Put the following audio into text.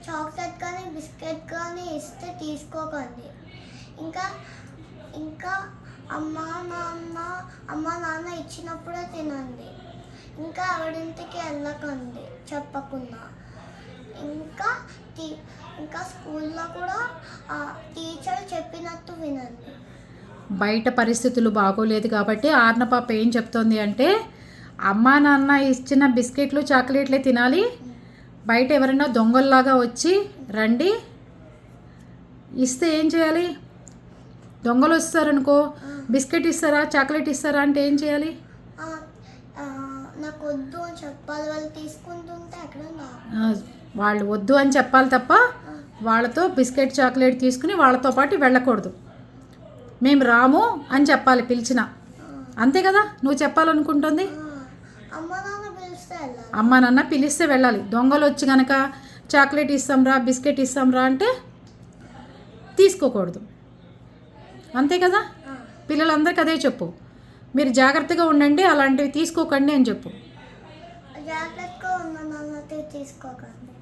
Chocolate కానీ biscuit కానీ ఇస్తే తీసుకోకండి. ఇంకా ఇంకా అమ్మ నాన్న ఇచ్చినప్పుడే తినండి. ఇంకా ఆవిడింటికి వెళ్ళకండి చెప్పకుండా. ఇంకా స్కూల్లో కూడా టీచర్ చెప్పినట్టు వినండి. బయట పరిస్థితులు బాగోలేదు కాబట్టి ఆర్న పాప ఏం చెప్తోంది అంటే, అమ్మా నాన్న ఇచ్చిన బిస్కెట్లు చాక్లెట్లే తినాలి. బయట ఎవరైనా దొంగల్లాగా వచ్చి రండి ఇస్తే ఏం చేయాలి? దొంగలు వస్తారనుకో, బిస్కెట్ ఇస్తారా చాక్లెట్ ఇస్తారా అంటే ఏం చేయాలి? నాకు వద్దు అని చెప్పాలి. వాళ్ళు తీసుకుంటుంటే ఎక్కడ వాళ్ళు వద్దు అని చెప్పాలి తప్ప వాళ్ళతో బిస్కెట్ చాక్లెట్ తీసుకుని వాళ్ళతో పాటు వెళ్ళకూడదు. మేము రాము అని చెప్పాలి పిలిచిన. అంతే కదా నువ్వు చెప్పాలనుకుంటుంది? అమ్మ నాన్న పిలిస్తే వెళ్ళాలి. దొంగలు వచ్చి కనుక చాక్లెట్ ఇస్తాంరా బిస్కెట్ ఇస్తాంరా అంటే తీసుకోకూడదు. అంతే కదా? పిల్లలందరికీ అదే చెప్పు. మీరు జాగ్రత్తగా ఉండండి, అలాంటివి తీసుకోకండి అని చెప్పు. జాగ్రత్తగా ఉన్న తీసుకోకండి.